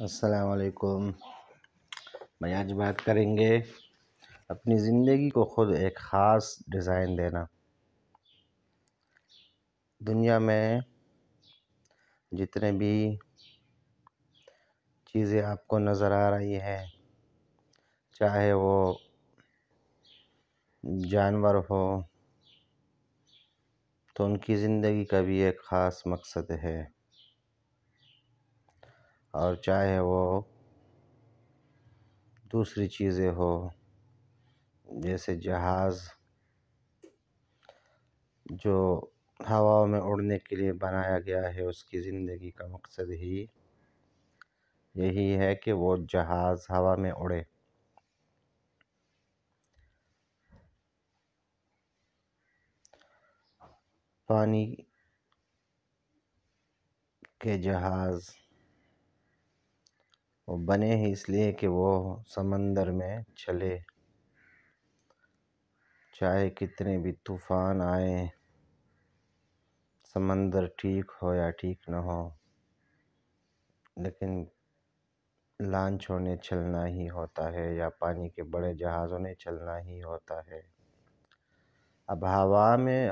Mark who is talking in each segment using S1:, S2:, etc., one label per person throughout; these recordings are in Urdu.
S1: السلام علیکم۔ میں آج بات کریں گے اپنی زندگی کو خود ایک خاص ڈیزائن دینا۔ دنیا میں جتنے بھی چیزیں آپ کو نظر آ رہی ہیں، چاہے وہ جانور ہو، تو ان کی زندگی کا بھی ایک خاص مقصد ہے، اور چاہے وہ دوسری چیزیں ہو جیسے جہاز جو ہوا میں اڑنے کے لیے بنایا گیا ہے، اس کی زندگی کا مقصد ہی یہی ہے کہ وہ جہاز ہوا میں اڑے۔ پانی کے جہاز وہ بنے ہی اس لیے کہ وہ سمندر میں چلے، چاہے کتنے بھی طوفان آئیں، سمندر ٹھیک ہو یا ٹھیک نہ ہو، لیکن لانچوں نے چلنا ہی ہوتا ہے یا پانی کے بڑے جہازوں نے چلنا ہی ہوتا ہے۔ اب ہوا میں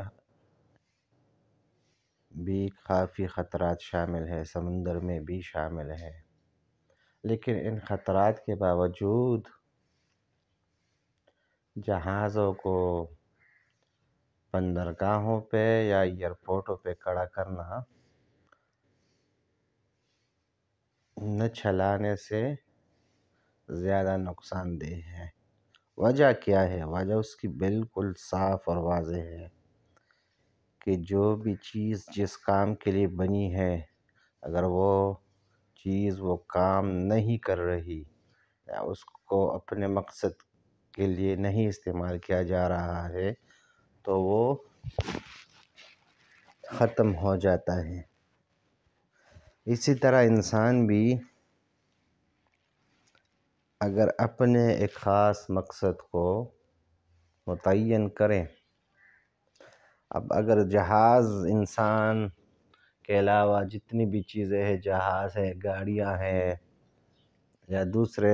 S1: بھی کافی خطرات شامل ہیں، سمندر میں بھی شامل ہیں، لیکن ان خطرات کے باوجود جہازوں کو بندرگاہوں پہ یا ایئرپورٹوں پہ کھڑا کرنا نہ چلانے سے زیادہ نقصان دہ ہے۔ وجہ کیا ہے؟ وجہ اس کی بالکل صاف اور واضح ہے کہ جو بھی چیز جس کام کے لیے بنی ہے، اگر وہ چیز وہ کام نہیں کر رہی یا اس کو اپنے مقصد کے لیے نہیں استعمال کیا جا رہا ہے تو وہ ختم ہو جاتا ہے۔ اسی طرح انسان بھی اگر اپنے ایک خاص مقصد کو متعین کریں، اب اگر جہاز انسان کے علاوہ جتنی بھی چیزیں ہیں، جہاز ہے، گاڑیاں ہیں یا دوسرے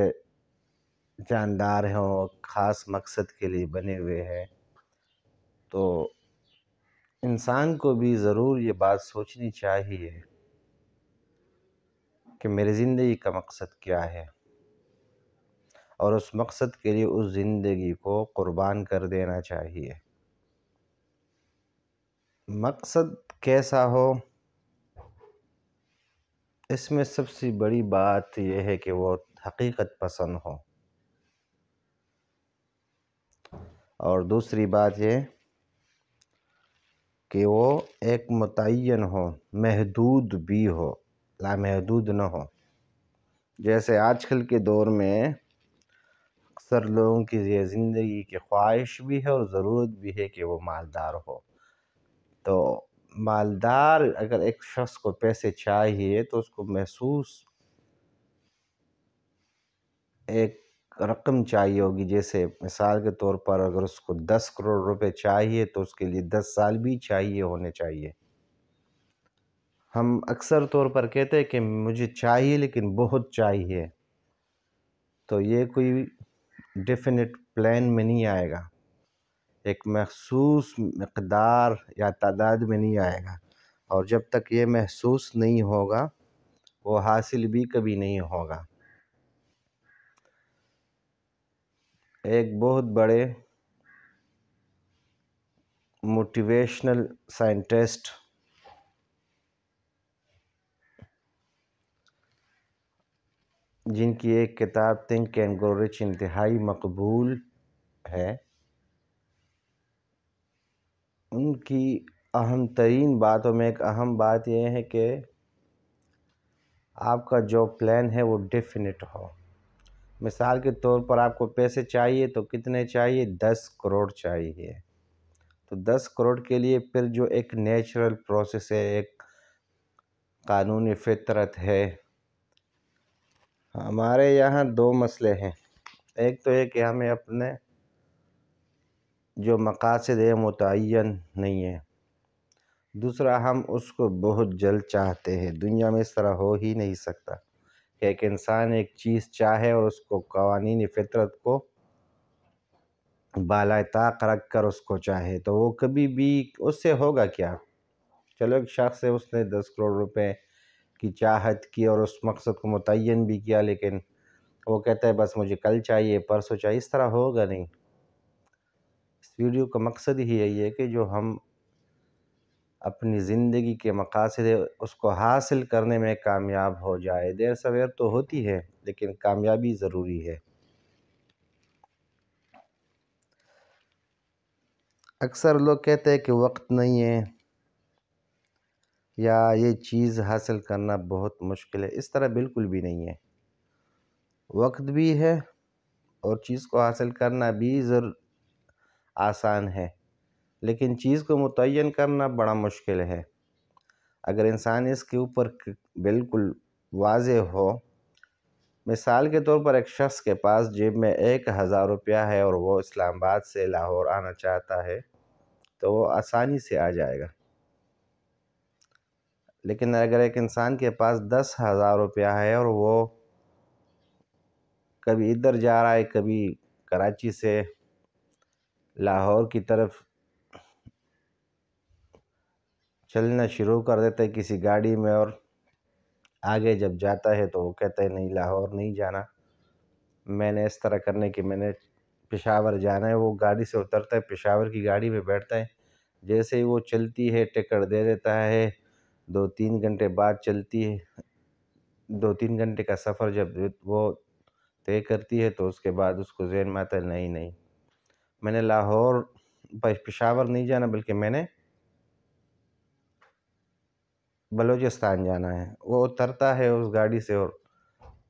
S1: جاندار ہیں، وہ خاص مقصد کے لیے بنے ہوئے ہیں، تو انسان کو بھی ضرور یہ بات سوچنی چاہیے کہ میری زندگی کا مقصد کیا ہے، اور اس مقصد کے لیے اس زندگی کو قربان کر دینا چاہیے۔ مقصد کیسا ہو، اس میں سب سے بڑی بات یہ ہے کہ وہ حقیقت پسند ہو، اور دوسری بات یہ کہ وہ ایک متعین ہو، محدود بھی ہو، لامحدود نہ ہو۔ جیسے آج کل کے دور میں اکثر لوگوں کی یہ زندگی کی خواہش بھی ہے اور ضرورت بھی ہے کہ وہ مالدار ہو۔ تو مالدار اگر ایک شخص کو پیسے چاہیے تو اس کو محسوس ایک رقم چاہیے ہوگی، جیسے مثال کے طور پر اگر اس کو 10 کروڑ روپے چاہیے تو اس کے لیے 10 سال بھی چاہیے ہونے چاہیے۔ ہم اکثر طور پر کہتے ہیں کہ مجھے چاہیے لیکن بہت چاہیے، تو یہ کوئی ڈیفینٹ پلان میں نہیں آئے گا، ایک مخصوص مقدار یا تعداد میں نہیں آئے گا، اور جب تک یہ محسوس نہیں ہوگا وہ حاصل بھی کبھی نہیں ہوگا۔ ایک بہت بڑے موٹیویشنل سائنٹسٹ جن کی ایک کتاب تھنک اینڈ گرو رچ انتہائی مقبول ہے، ان کی اہم ترین باتوں میں ایک اہم بات یہ ہے کہ آپ کا جو پلان ہے وہ ڈیفینٹ ہو۔ مثال کے طور پر آپ کو پیسے چاہیے تو کتنے چاہیے؟ 10 کروڑ چاہیے، تو 10 کروڑ کے لیے پھر جو ایک نیچرل پروسیس ہے، ایک قانونی فطرت ہے۔ ہمارے یہاں 2 مسئلے ہیں، ایک تو یہ کہ ہمیں اپنے جو مقاصد ہے متعین نہیں ہے، دوسرا ہم اس کو بہت جلد چاہتے ہیں۔ دنیا میں اس طرح ہو ہی نہیں سکتا کہ ایک انسان ایک چیز چاہے اور اس کو قوانین فطرت کو بالائے طاق رکھ کر اس کو چاہے تو وہ کبھی بھی اس سے ہوگا کیا؟ چلو ایک شخص ہے، اس نے 10 کروڑ روپے کی چاہت کی اور اس مقصد کو متعین بھی کیا، لیکن وہ کہتا ہے بس مجھے کل چاہیے، پرسوں چاہیے، اس طرح ہوگا نہیں۔ اس ویڈیو کا مقصد ہی یہی ہے کہ جو ہم اپنی زندگی کے مقاصد ہے اس کو حاصل کرنے میں کامیاب ہو جائے۔ دیر سویر تو ہوتی ہے لیکن کامیابی ضروری ہے۔ اکثر لوگ کہتے ہیں کہ وقت نہیں ہے یا یہ چیز حاصل کرنا بہت مشکل ہے۔ اس طرح بالکل بھی نہیں ہے، وقت بھی ہے اور چیز کو حاصل کرنا بھی آسان ہے، لیکن چیز کو متعین کرنا بڑا مشکل ہے۔ اگر انسان اس کے اوپر بالکل واضح ہو، مثال کے طور پر ایک شخص کے پاس جیب میں 1000 روپیہ ہے اور وہ اسلام آباد سے لاہور آنا چاہتا ہے تو وہ آسانی سے آ جائے گا، لیکن اگر ایک انسان کے پاس 10,000 روپیہ ہے اور وہ کبھی ادھر جا رہا ہے، کبھی کراچی سے لاہور کی طرف چلنا شروع کر دیتا ہے کسی گاڑی میں، اور آگے جب جاتا ہے تو وہ کہتا ہے نہیں لاہور نہیں جانا، میں نے اس طرح کرنے کی میں نے پشاور جانا ہے۔ وہ گاڑی سے اترتا ہے، پشاور کی گاڑی میں بیٹھتا ہے، جیسے ہی وہ چلتی ہے ٹکٹ دے دیتا ہے، 2-3 گھنٹے بعد چلتی ہے، 2-3 گھنٹے کا سفر جب وہ طے کرتی ہے تو اس کے بعد اس کو ذہن میں آتا ہے نہیں میں نے لاہور پشاور نہیں جانا بلکہ میں نے بلوچستان جانا ہے۔ وہ اترتا ہے اس گاڑی سے اور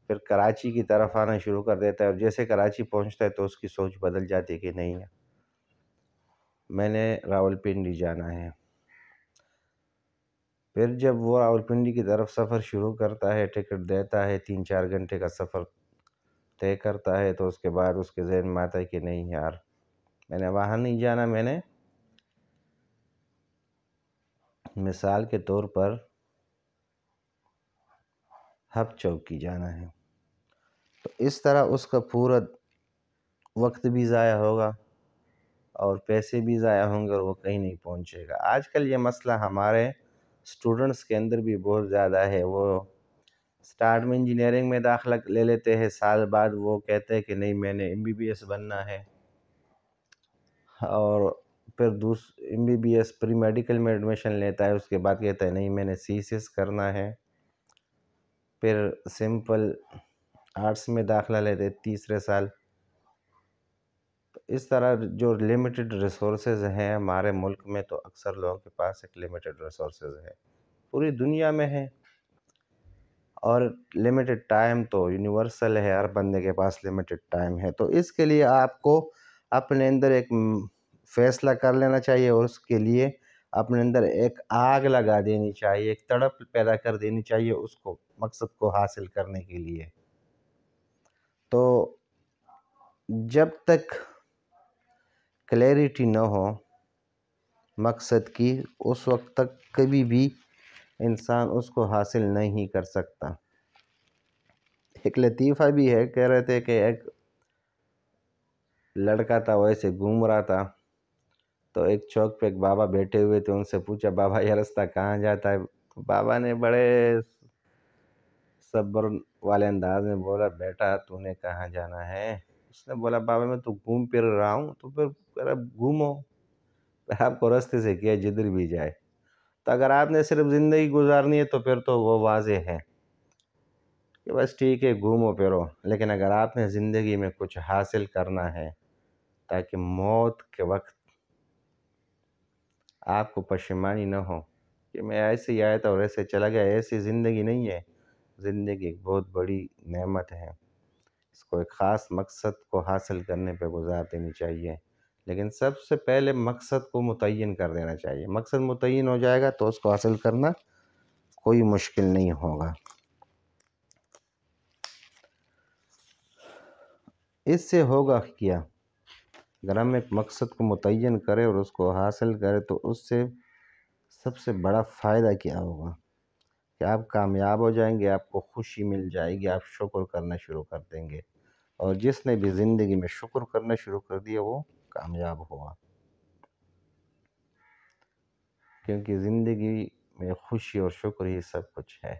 S1: پھر کراچی کی طرف آنا شروع کر دیتا ہے، اور جیسے کراچی پہنچتا ہے تو اس کی سوچ بدل جاتی ہے کہ نہیں میں نے راولپنڈی جانا ہے۔ پھر جب وہ راولپنڈی کی طرف سفر شروع کرتا ہے، ٹکٹ دیتا ہے، 3-4 گھنٹے کا سفر طے کرتا ہے تو اس کے بعد اس کے ذہن میں آتا ہے کہ نہیں یار میں نے وہاں نہیں جانا، میں نے مثال کے طور پر ہب چوکی جانا ہے۔ تو اس طرح اس کا پورا وقت بھی ضائع ہوگا اور پیسے بھی ضائع ہوں گے اور وہ کہیں نہیں پہنچے گا۔ آج کل یہ مسئلہ ہمارے اسٹوڈنٹس کے اندر بھی بہت زیادہ ہے۔ وہ سٹارٹ میں انجینئرنگ میں داخلہ لے لیتے ہیں، سال بعد وہ کہتے ہیں کہ نہیں میں نے MBBS بننا ہے، اور پھر MBBS پری میڈیکل میں ایڈمیشن لیتا ہے، اس کے بعد کہتا ہے نہیں میں نے CSS کرنا ہے، پھر سمپل آرٹس میں داخلہ لیتے تیسرے سال۔ اس طرح جو لمیٹڈ ریسورسز ہیں ہمارے ملک میں، تو اکثر لوگوں کے پاس ایک لمیٹڈ ریسورسز ہے، پوری دنیا میں ہے، اور لمیٹڈ ٹائم تو یونیورسل ہے، ہر بندے کے پاس لمیٹڈ ٹائم ہے۔ تو اس کے لیے آپ کو اپنے اندر ایک فیصلہ کر لینا چاہیے اور اس کے لیے اپنے اندر ایک آگ لگا دینی چاہیے، ایک تڑپ پیدا کر دینی چاہیے اس کو مقصد کو حاصل کرنے کے لیے۔ تو جب تک کلیئرٹی نہ ہو مقصد کی، اس وقت تک کبھی بھی انسان اس کو حاصل نہیں کر سکتا۔ ایک لطیفہ بھی ہے، کہہ رہے تھے کہ ایک لڑکا تھا، وہ ایسے گھوم رہا تھا تو ایک چوک پہ ایک بابا بیٹھے ہوئے تھے، ان سے پوچھا بابا یہ راستہ کہاں جاتا ہے؟ بابا نے بڑے صبر والے انداز میں بولا بیٹا تو نے کہاں جانا ہے؟ اس نے بولا بابا میں تو گھوم پھر رہا ہوں۔ تو پھر گھومو، آپ کو راستے سے کیا جدھر بھی جائے۔ تو اگر آپ نے صرف زندگی گزارنی ہے تو پھر تو وہ واضح ہے کہ بس ٹھیک ہے گھومو پھرو، لیکن اگر آپ نے زندگی میں کچھ حاصل کرنا ہے تاکہ موت کے وقت آپ کو پشیمانی نہ ہو کہ میں ایسے ہی آیا تھا اور ایسے چلا گیا، ایسی زندگی نہیں ہے۔ زندگی ایک بہت بڑی نعمت ہے، اس کو ایک خاص مقصد کو حاصل کرنے پہ گزار دینی چاہیے، لیکن سب سے پہلے مقصد کو متعین کر دینا چاہیے۔ مقصد متعین ہو جائے گا تو اس کو حاصل کرنا کوئی مشکل نہیں ہوگا۔ اس سے ہوگا کیا؟ اگر ہم ایک مقصد کو متعین کریں اور اس کو حاصل کریں تو اس سے سب سے بڑا فائدہ کیا ہوگا؟ کہ آپ کامیاب ہو جائیں گے، آپ کو خوشی مل جائے گی، آپ شکر کرنا شروع کر دیں گے، اور جس نے بھی زندگی میں شکر کرنا شروع کر دیا وہ کامیاب ہوا، کیونکہ زندگی میں خوشی اور شکر ہی سب کچھ ہے۔